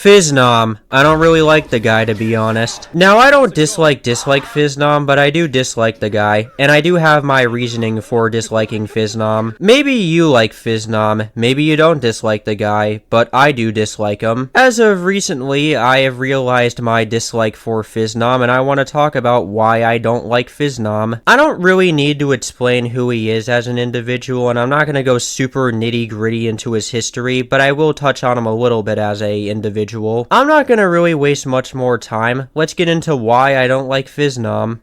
Phisnom. I don't really like the guy, to be honest. Now, I don't dislike Phisnom, but I do dislike the guy, and I do have my reasoning for disliking Phisnom. Maybe you like Phisnom, maybe you don't dislike the guy, but I do dislike him. As of recently, I have realized my dislike for Phisnom, and I want to talk about why I don't like Phisnom. I don't really need to explain who he is as an individual, and I'm not going to go super nitty-gritty into his history, but I will touch on him a little bit as a individual. I'm not gonna really waste much more time. Let's get into why I don't like Phisnom.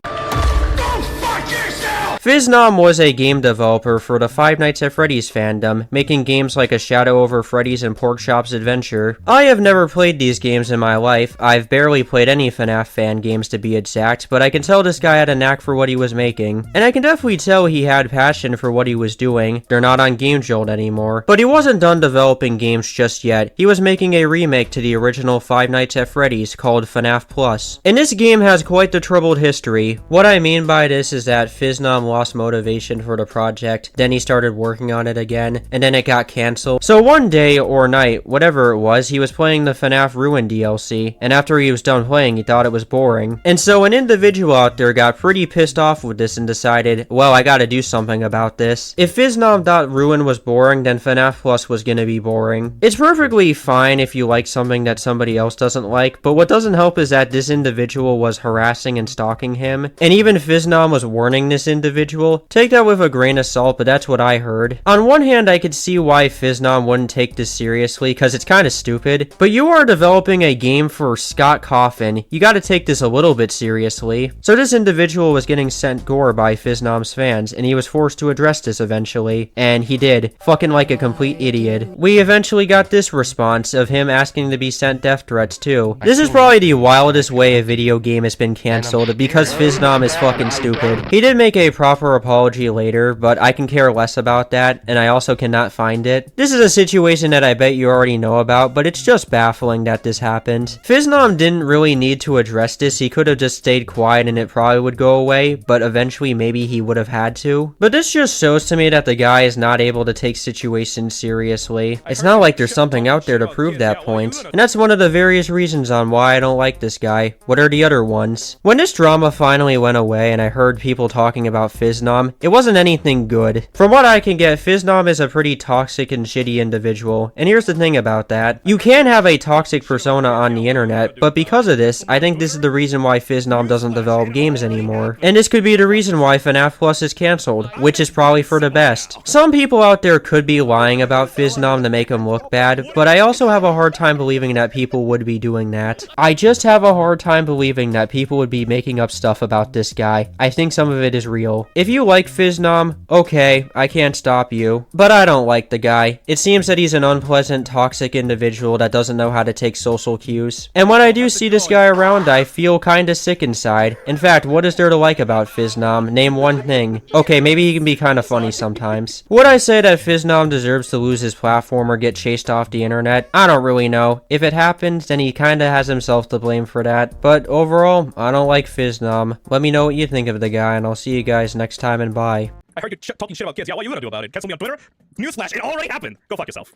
Phisnom was a game developer for the Five Nights at Freddy's fandom, making games like A Shadow Over Freddy's and Porkchop's Adventure. I have never played these games in my life. I've barely played any FNAF fan games to be exact, but I can tell this guy had a knack for what he was making. And I can definitely tell he had passion for what he was doing. They're not on Game Jolt anymore. But he wasn't done developing games just yet. He was making a remake to the original Five Nights at Freddy's called FNAF Plus. And this game has quite the troubled history. What I mean by this is that Phisnom lost motivation for the project, then he started working on it again, and then it got cancelled. So one day or night, whatever it was, he was playing the FNAF Ruin DLC, and after he was done playing, he thought it was boring. And so an individual out there got pretty pissed off with this and decided, well, I gotta do something about this. If Phisnom thought Ruin was boring, then FNAF Plus was gonna be boring. It's perfectly fine if you like something that somebody else doesn't like, but what doesn't help is that this individual was harassing and stalking him, and even Phisnom was warning this individual. Take that with a grain of salt, but that's what I heard. On one hand, I could see why Phisnom wouldn't take this seriously, because it's kind of stupid, but you are developing a game for Scott Coffin. You gotta take this a little bit seriously. So this individual was getting sent gore by Phiznom's fans, and he was forced to address this eventually, and he did, fucking like a complete idiot. We eventually got this response of him asking to be sent death threats too. This is probably the wildest way a video game has been cancelled, because Phisnom is fucking stupid. He did make a proper apology later, but I can care less about that, and I also cannot find it. This is a situation that I bet you already know about, but it's just baffling that this happened. Phisnom didn't really need to address this. He could have just stayed quiet and it probably would go away, but eventually maybe he would have had to. But this just shows to me that the guy is not able to take situations seriously. It's not like there's something out there to prove that point, and that's one of the various reasons on why I don't like this guy. What are the other ones? When this drama finally went away and I heard people talking about Phisnom, it wasn't anything good. From what I can get, Phisnom is a pretty toxic and shitty individual, and here's the thing about that. You can have a toxic persona on the internet, but because of this, I think this is the reason why Phisnom doesn't develop games anymore. And this could be the reason why FNAF Plus is cancelled, which is probably for the best. Some people out there could be lying about Phisnom to make him look bad, but I also have a hard time believing that people would be doing that. I just have a hard time believing that people would be making up stuff about this guy. I think some of it is real. If you like Phisnom, okay, I can't stop you. But I don't like the guy. It seems that he's an unpleasant, toxic individual that doesn't know how to take social cues. And when I do see this guy around, I feel kinda sick inside. In fact, what is there to like about Phisnom? Name one thing. Okay, maybe he can be kinda funny sometimes. Would I say that Phisnom deserves to lose his platform or get chased off the internet? I don't really know. If it happens, then he kinda has himself to blame for that. But overall, I don't like Phisnom. Let me know what you think of the guy, and I'll see you guys next time, and bye. I heard you talking shit about kids. Yeah, what are you gonna do about it? Cancel me on Twitter? Newsflash, it already happened. Go fuck yourself.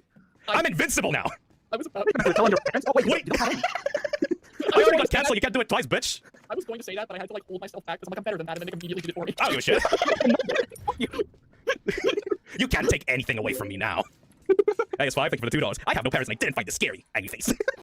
I'm invincible now. I was about to tell your parents. Oh, wait. I already got canceled. You can't do it twice, bitch. I was going to say that, but I had to like hold myself back because I'm like, I'm better than that, and then they immediately did it for me. I don't give a shit. You can't take anything away from me now. Hey, it's 5. Thank you for the $2. I have no parents and I didn't find this scary. Angry face.